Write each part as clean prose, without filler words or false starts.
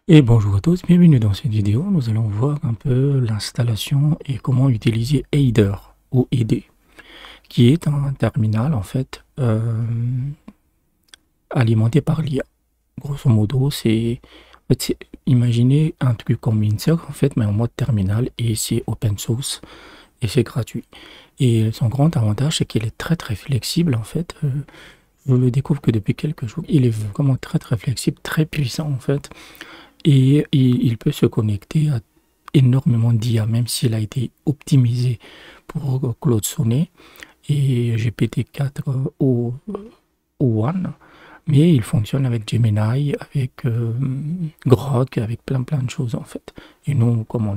Et bonjour à tous, bienvenue dans cette vidéo. Nous allons voir un peu l'installation et comment utiliser Aider ou Aider, qui est un terminal en fait alimenté par l'IA. Grosso modo, imaginez un truc comme Mincer en fait, mais en mode terminal et c'est open source et c'est gratuit. Et son grand avantage, c'est qu'il est très très flexible en fait. Je le découvre que depuis quelques jours. Il est vraiment très très flexible, très puissant en fait. Et il peut se connecter à énormément d'IA, même s'il a été optimisé pour Claude Sonnet et GPT-4 O1, mais il fonctionne avec Gemini, avec Grok, avec plein de choses en fait. Et nous, comme on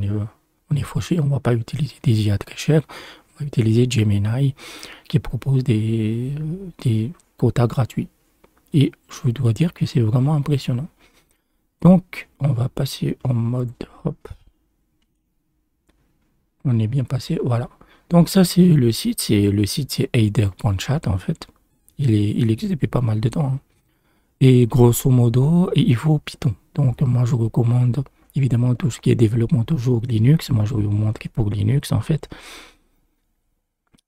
est fauché, on ne va pas utiliser des IA très chers, on va utiliser Gemini qui propose des quotas gratuits. Et je dois dire que c'est vraiment impressionnant. Donc, on va passer en mode hop. On est bien passé, voilà. Donc ça c'est le site c'est aider.chat en fait. Il existe depuis pas mal de temps, hein. Et grosso modo, il faut Python. Donc moi je recommande évidemment tout ce qui est développement toujours Linux. Moi je vais vous montrer pour Linux en fait.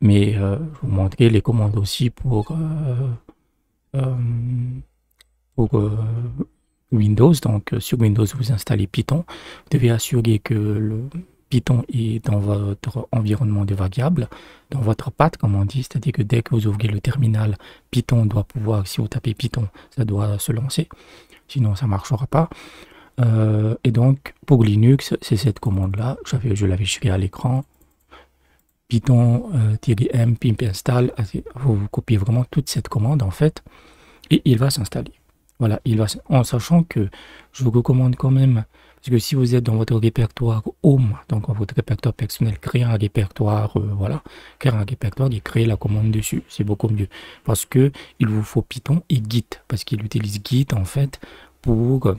Mais je vais vous montrer les commandes aussi euh, pour Windows. Donc sur Windows vous installez Python. Vous devez assurer que le Python est dans votre environnement de variables, dans votre path, comme on dit, c'est-à-dire que dès que vous ouvrez le terminal, Python doit pouvoir, si vous tapez Python, ça doit se lancer, sinon ça ne marchera pas. Et donc, pour Linux, c'est cette commande-là, je l'avais écrit à l'écran, Python-m pimp install, vous copiez vraiment toute cette commande en fait, et il va s'installer. Voilà, en sachant que je vous recommande quand même, parce que si vous êtes dans votre répertoire Home, donc dans votre répertoire personnel, créer un répertoire, voilà, créer un répertoire et créer la commande dessus, c'est beaucoup mieux. Parce que il vous faut Python et Git, parce qu'il utilise Git en fait pour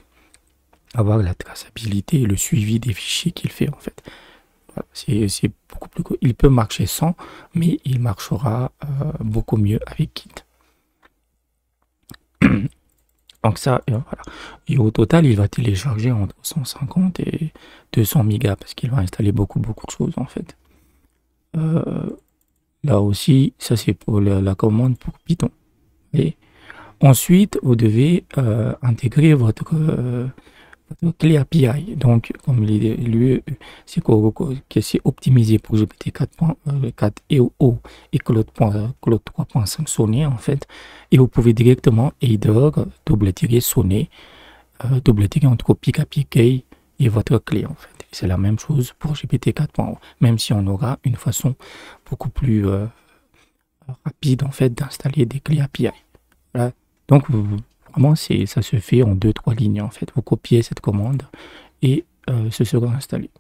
avoir la traçabilité et le suivi des fichiers qu'il fait en fait. Voilà, c'est beaucoup plus, il peut marcher sans, mais il marchera beaucoup mieux avec Git. Donc ça, voilà. Et au total, il va télécharger entre 150 et 200 mégas parce qu'il va installer beaucoup de choses en fait. Euh, Là aussi, ça c'est pour la commande pour Python. Et ensuite, vous devez intégrer votre clé API. Donc, comme lui, c'est optimisé pour GPT-4 et Claude 3.5 Sonnet en fait. Et vous pouvez directement aider double-sonnet double-tirer entre PKPK et votre clé en fait. C'est la même chose pour GPT 4.0, même si on aura une façon beaucoup plus rapide en fait d'installer des clés API. Voilà. Donc vraiment ça se fait en 2-3 lignes en fait. Vous copiez cette commande et ce sera installé.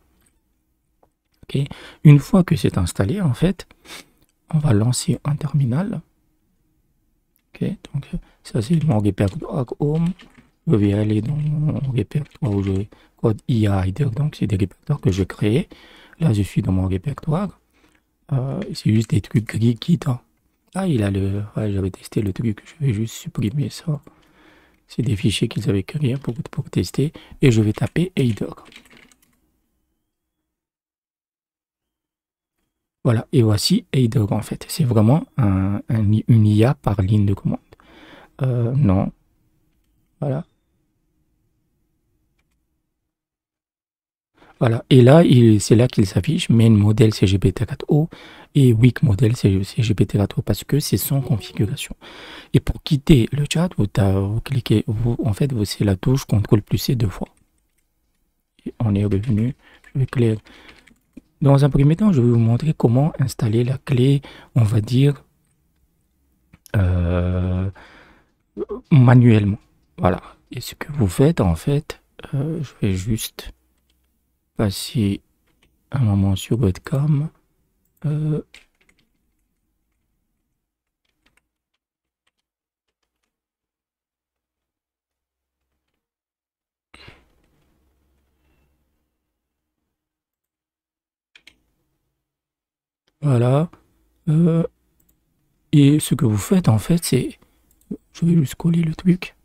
Ok. Une fois que c'est installé en fait, on va lancer un terminal. Ok. Donc ça c'est mon répertoire Home. Je vais aller dans mon répertoire où je code IA Hider, donc c'est des répertoires que je crée. Là, je suis dans mon répertoire. C'est juste des trucs gris qui hein. Ah, il a le. Ouais, j'avais testé le truc. Je vais juste supprimer ça. C'est des fichiers qu'ils avaient créés pour tester. Et je vais taper Hider. Voilà. Et voici Hider en fait. C'est vraiment une IA par ligne de commande. Non. Voilà. Voilà, et là, c'est là qu'il s'affiche main modèle CGPT4O et weak modèle CGPT4O parce que c'est sans configuration. Et pour quitter le chat, vous cliquez, en fait, c'est la touche CTRL plus C 2 fois. Et on est revenu. Je vais cliquer. Dans un premier temps, je vais vous montrer comment installer la clé, on va dire, euh, manuellement. Voilà. Et ce que vous faites, en fait, je vais juste passer un moment sur webcam. Voilà. Et ce que vous faites, en fait, c'est... Je vais juste coller le truc.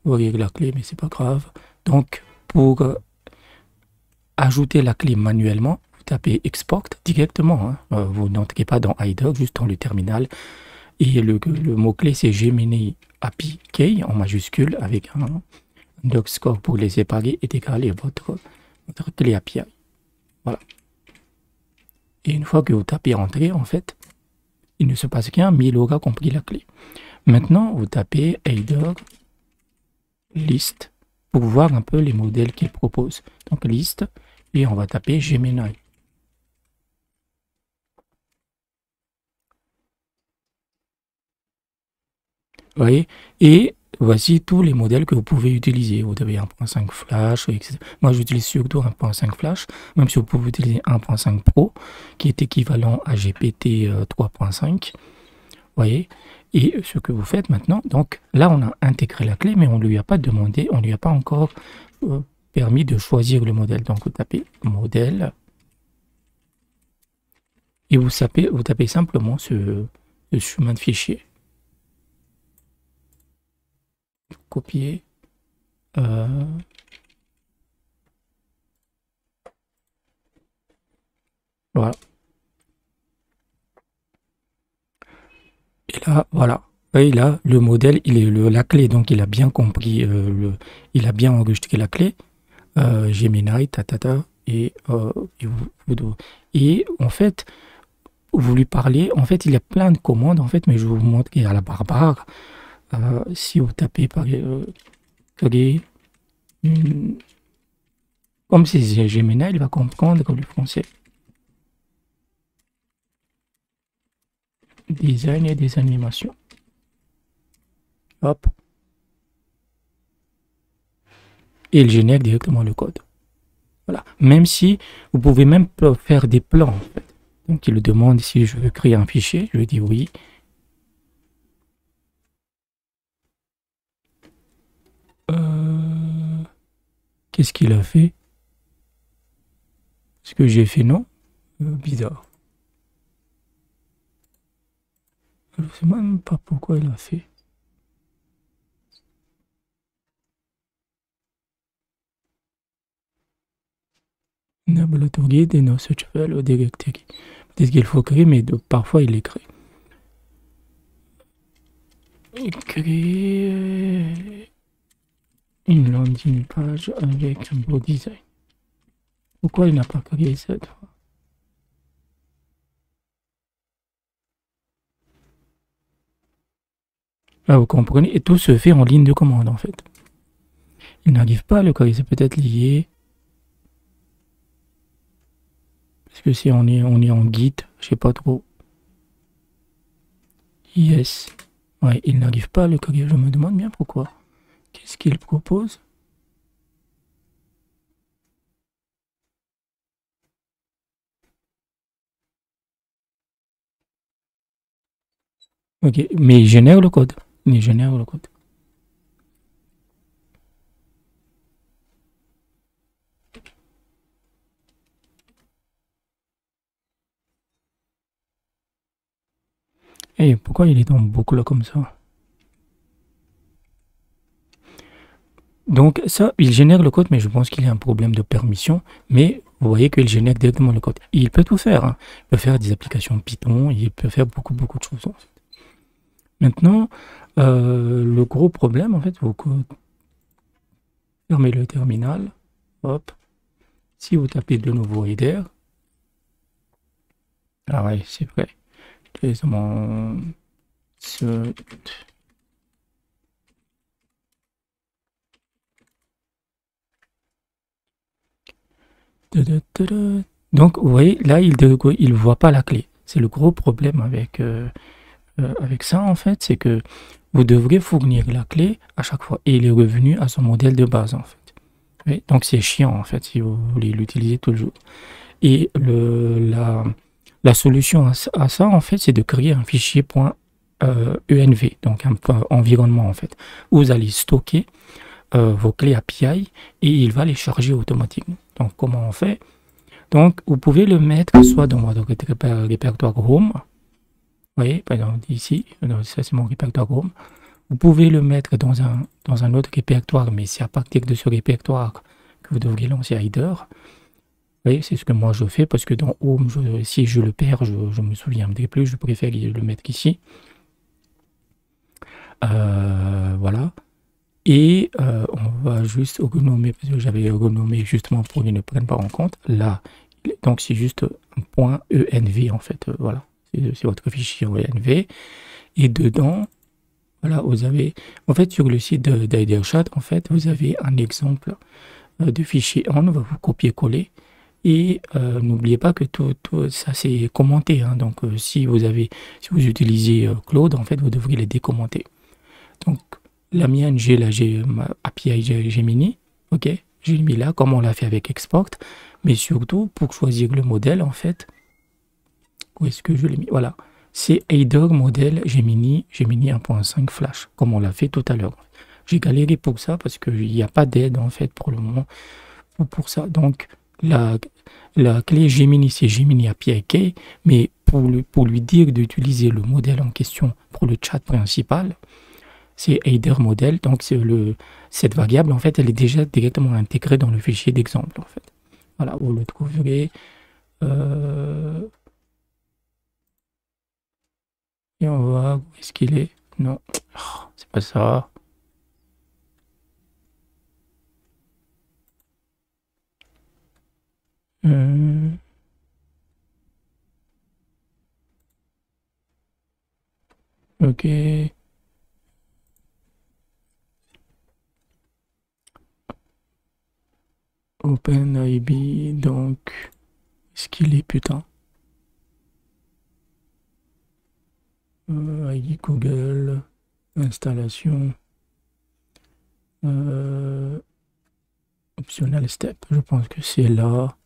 Vous voyez la clé, mais c'est pas grave. Donc, pour ajouter la clé manuellement, vous tapez export directement, hein. Vous n'entrez pas dans iDoc, juste dans le terminal. Et le mot-clé, c'est Gemini API Key en majuscule avec un docscore pour les séparer et décaler votre clé API. Voilà. Et une fois que vous tapez Entrée, en fait, il ne se passe rien, mais il aura compris la clé. Maintenant, vous tapez iDoc list pour voir un peu les modèles qu'il propose. Donc, liste, et on va taper Gemini. Vous voyez? Et voici tous les modèles que vous pouvez utiliser. Vous avez 1.5 Flash, etc. Moi, j'utilise surtout 1.5 Flash, même si vous pouvez utiliser 1.5 Pro, qui est équivalent à GPT 3.5. Vous voyez? Et ce que vous faites maintenant, donc là, on a intégré la clé, mais on ne lui a pas demandé, on ne lui a pas encore permis de choisir le modèle. Donc, vous tapez modèle et vous tapez simplement ce chemin de fichier. Copier. Voilà. Et là, voilà. Et là, le modèle, il est la clé, donc il a bien compris, il a bien enregistré la clé. Gemini, et en fait, vous lui parlez, en fait, il y a plein de commandes, en fait, mais je vais vous montrer à la barbare. Si vous tapez par créer une... Comme c'est Gemini, il va comprendre le français. Design et des animations. Hop. Et il génère directement le code. Voilà. Même si vous pouvez même faire des plans, en fait. Donc, il me demande si je veux créer un fichier. Je lui dis oui. Qu'est-ce qu'il a fait? Ce que j'ai fait, non? Bizarre. Je ne sais même pas pourquoi il a fait. Enable AutoGuide et no searchable directory. Peut-être qu'il faut créer, mais parfois il est créé. Créer une landing page avec un beau design. Pourquoi il n'a pas créé cette fois? Là, vous comprenez, et tout se fait en ligne de commande en fait. Il n'arrive pas à le créer, c'est peut-être lié. Parce que si on est en Git, je sais pas trop. Yes. Ouais, il n'arrive pas à le créer, je me demande bien pourquoi. Qu'est-ce qu'il propose? Ok, mais il génère le code. Il génère le code. Et pourquoi il est en boucle comme ça? Donc ça, il génère le code, mais je pense qu'il y a un problème de permission. Mais vous voyez qu'il génère directement le code. Il peut tout faire, hein. Il peut faire des applications Python, il peut faire beaucoup de choses en fait. Maintenant, le gros problème en fait, vous fermez le terminal. Hop. Si vous tapez de nouveau header. Ah ouais, c'est vrai. Donc, vous voyez, là, il voit pas la clé. C'est le gros problème avec ça, en fait, c'est que vous devrez fournir la clé à chaque fois. Et il est revenu à son modèle de base, en fait. Oui, donc, c'est chiant, en fait, si vous voulez l'utiliser toujours. Et la solution à ça, en fait, c'est de créer un fichier .env, donc un environnement, en fait, où vous allez stocker vos clés API et il va les charger automatiquement. Donc, comment on fait? Donc, vous pouvez le mettre soit dans votre répertoire Home. Vous voyez, par exemple, ici, ça c'est mon répertoire Home. Vous pouvez le mettre dans un autre répertoire, mais c'est à partir de ce répertoire que vous devriez lancer header. Vous voyez, c'est ce que moi je fais parce que dans Home, si je le perds, je me souviendrai plus, je préfère le mettre ici. Voilà. Et on va juste renommer, parce que j'avais renommé justement pour qu'ils ne prennent pas en compte. Là, donc c'est juste un point env en fait. Voilà, c'est votre fichier env. Et dedans, voilà, vous avez, en fait, sur le site d'HeiderChat, en fait, vous avez un exemple de fichier on, va vous copier-coller. Et n'oubliez pas que tout ça c'est commenté. Hein, donc si vous utilisez Claude, en fait, vous devriez les décommenter. Donc la mienne, j'ai ma API Gemini, ok, j'ai mis là comme on l'a fait avec Export, mais surtout pour choisir le modèle, en fait, où est-ce que je l'ai mis? Voilà, c'est Header modèle Gemini 1.5 Flash, comme on l'a fait tout à l'heure. J'ai galéré pour ça parce qu'il n'y a pas d'aide en fait pour le moment pour ça. Donc la clé Gemini, c'est Gemini API Key, mais pour lui dire d'utiliser le modèle en question pour le chat principal, c'est header modèle. Donc cette variable, en fait, elle est déjà directement intégrée dans le fichier d'exemple, en fait. Voilà, vous le trouverez. Et on va voir où est-ce qu'il est. Non, c'est pas ça. Ok. OpenIB, donc, est-ce qu'il est putain? ID Google, installation, optional step, je pense que c'est là.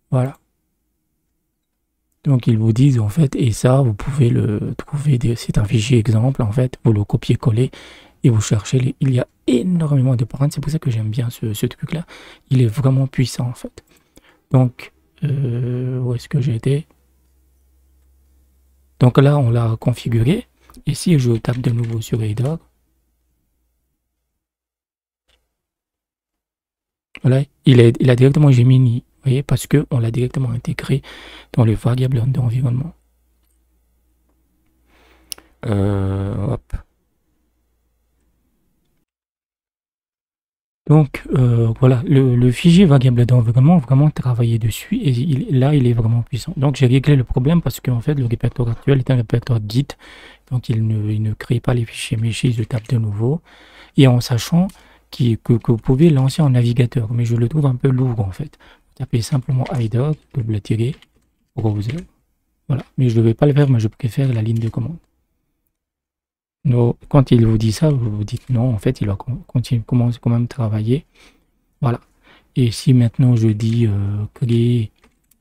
Voilà. Donc ils vous disent en fait, et ça vous pouvez le trouver, c'est un fichier exemple en fait, vous le copiez-coller et vous cherchez, il y a énormément de paramètres, c'est pour ça que j'aime bien ce truc là, il est vraiment puissant en fait. Donc où est-ce que j'ai été? Donc là on l'a configuré, et si je tape de nouveau sur header, voilà, il a directement Gemini, vous voyez, parce qu'on l'a directement intégré dans les variables d'environnement. Hop. Donc voilà, le fichier variable d'environnement, vraiment travailler dessus, et là il est vraiment puissant. Donc j'ai réglé le problème parce qu'en fait le répertoire actuel est un répertoire Git, donc il ne crée pas les fichiers méchés, je tape de nouveau, et en sachant que vous pouvez lancer en navigateur, mais je le trouve un peu lourd en fait. Vous tapez simplement header, double tiré, browser, voilà, mais je ne vais pas le faire, mais je préfère la ligne de commande. Non, quand il vous dit ça, vous vous dites non, en fait, il va commencer quand même à travailler. Voilà. Et si maintenant je dis créer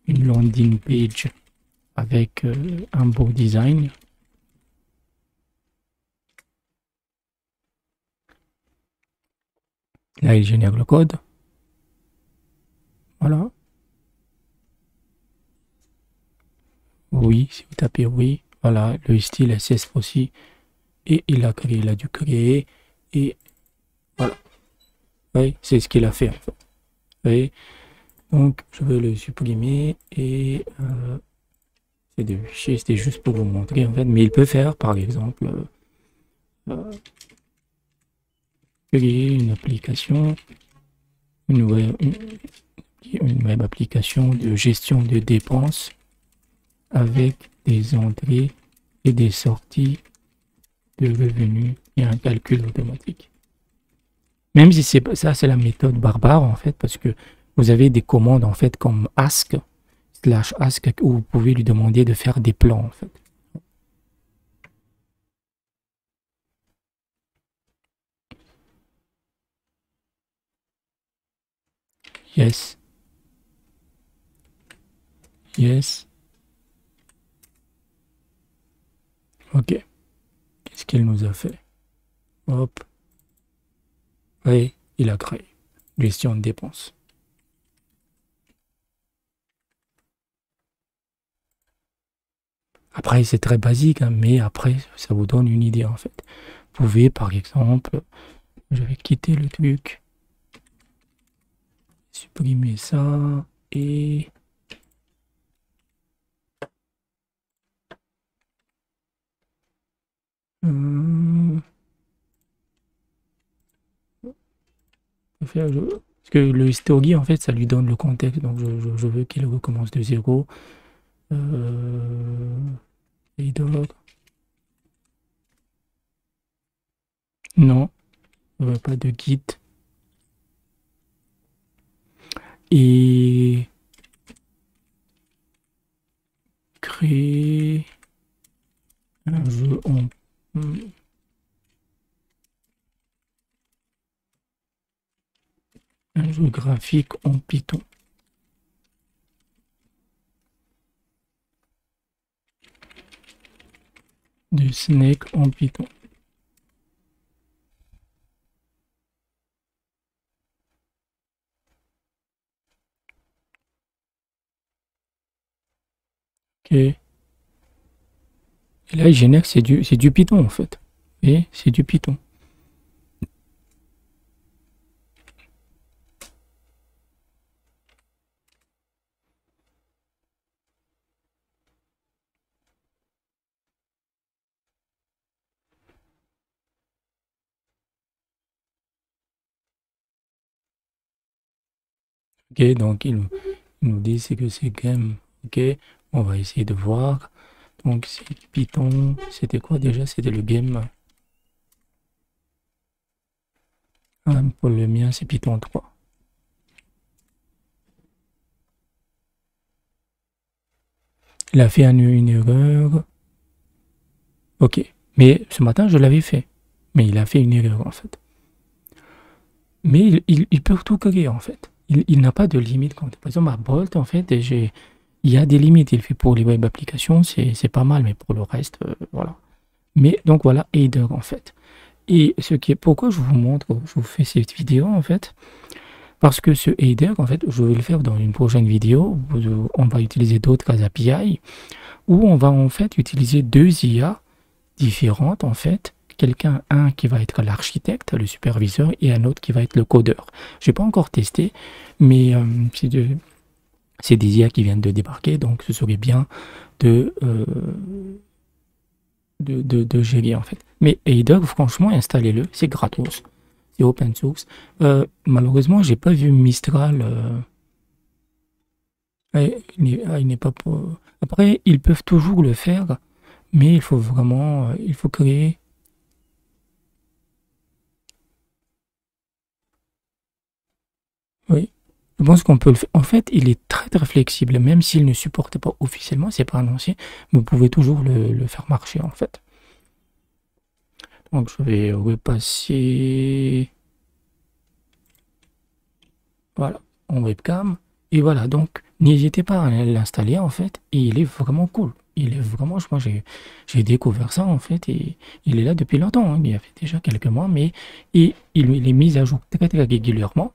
une landing page avec un beau design, là il génère le code. Voilà. Oui, si vous tapez oui, voilà, le style SS aussi. Et il a dû créer. Et voilà. Oui, c'est ce qu'il a fait en fait. Oui. Donc je vais le supprimer et c'est des fichiers, c'était juste pour vous montrer en fait, mais il peut faire par exemple créer une application, une web application de gestion de dépenses avec des entrées et des sorties de revenus et un calcul automatique. Même si c'est ça, c'est la méthode barbare en fait, parce que vous avez des commandes en fait comme ask /ask où vous pouvez lui demander de faire des plans en fait. Yes. Yes. Ok. Qu'est-ce qu'il nous a fait? Hop. Oui, il a créé. Gestion de dépenses. Après, c'est très basique, hein, mais après, ça vous donne une idée en fait. Vous pouvez, par exemple, je vais quitter le truc. supprimer ça et parce que le story en fait ça lui donne le contexte, donc je veux qu'il recommence de zéro. Et donc non, pas de git. Et créer un jeu un jeu graphique en Python. Du Snake en Python. Ok. Et là, il génère, c'est du Python en fait. Et c'est du Python. Ok, donc il nous dit c'est que c'est game. Ok, on va essayer de voir. Donc c'est Python. C'était quoi déjà? C'était le game. Ah, pour le mien, c'est Python 3. Il a fait une erreur. Ok. Mais ce matin, je l'avais fait. Mais il a fait une erreur en fait. Mais il peut tout créer en fait. Il n'a pas de limite. Par exemple, à Bolt, en fait, il y a des limites. Il fait pour les web applications, c'est pas mal, mais pour le reste, voilà. Mais donc voilà, Aider en fait. Et pourquoi je vous montre, je vous fais cette vidéo en fait, parce que ce Aider, en fait, je vais le faire dans une prochaine vidéo où on va utiliser d'autres API, où on va en fait utiliser deux IA différentes en fait. Un qui va être l'architecte, le superviseur, et un autre qui va être le codeur. Je n'ai pas encore testé, mais c'est des IA qui viennent de débarquer, donc ce serait bien de, gérer en fait. Mais Aider, franchement, installez-le, c'est gratos, c'est open source. Malheureusement, j'ai pas vu Mistral. Il n'est pas pour... Après, ils peuvent toujours le faire, mais il faut vraiment, il faut créer. Oui, je pense qu'on peut le faire. En fait, il est très très flexible, même s'il ne supporte pas officiellement, c'est pas annoncé, vous pouvez toujours le faire marcher en fait. Donc je vais repasser, voilà, en webcam. Et voilà, donc n'hésitez pas à l'installer en fait. Et il est vraiment cool. Il est vraiment, moi j'ai découvert ça en fait. Et il est là depuis longtemps, hein. Il y a fait déjà quelques mois, mais il est mis à jour très très régulièrement.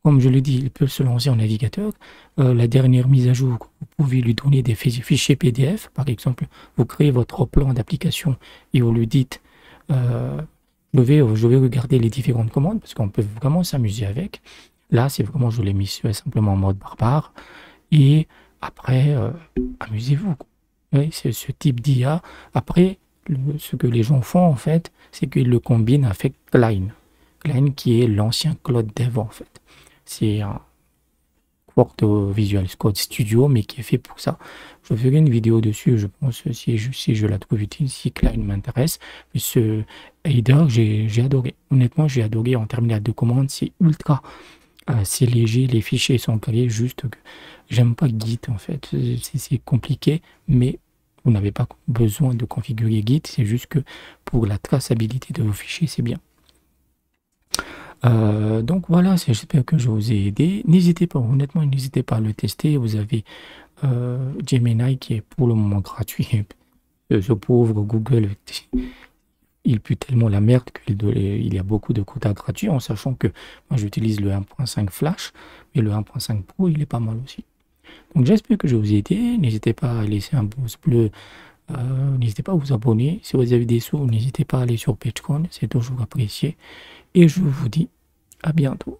Comme je l'ai dit, il peut se lancer en navigateur. La dernière mise à jour, vous pouvez lui donner des fichiers PDF. Par exemple, vous créez votre plan d'application et vous lui dites je vais regarder les différentes commandes parce qu'on peut vraiment s'amuser avec. Là, c'est vraiment, je l'ai mis simplement en mode barbare. Et après, amusez-vous. Oui, c'est ce type d'IA. Après, ce que les gens font en fait, c'est qu'ils le combinent avec Klein. Klein qui est l'ancien Claude Dev en fait. C'est un Visual Code Studio, mais qui est fait pour ça. Je ferai une vidéo dessus, je pense, si je la trouve utile, si Klein m'intéresse. Mais ce Aider, j'ai adoré. Honnêtement, j'ai adoré en terminal de commande. C'est ultra, c'est léger, les fichiers sont créés, juste que j'aime pas Git en fait. C'est compliqué, mais vous n'avez pas besoin de configurer Git. C'est juste que pour la traçabilité de vos fichiers, c'est bien. Donc voilà, j'espère que je vous ai aidé. N'hésitez pas, honnêtement, n'hésitez pas à le tester. Vous avez Gemini qui est pour le moment gratuit. Ce pauvre Google, il pue tellement la merde qu'il y a beaucoup de quotas gratuits, en sachant que moi j'utilise le 1.5 Flash, mais le 1.5 Pro, il est pas mal aussi. Donc j'espère que je vous ai aidé. N'hésitez pas à laisser un pouce bleu. N'hésitez pas à vous abonner. Si vous avez des sous, n'hésitez pas à aller sur PageCon, c'est toujours apprécié. Et je vous dis à bientôt.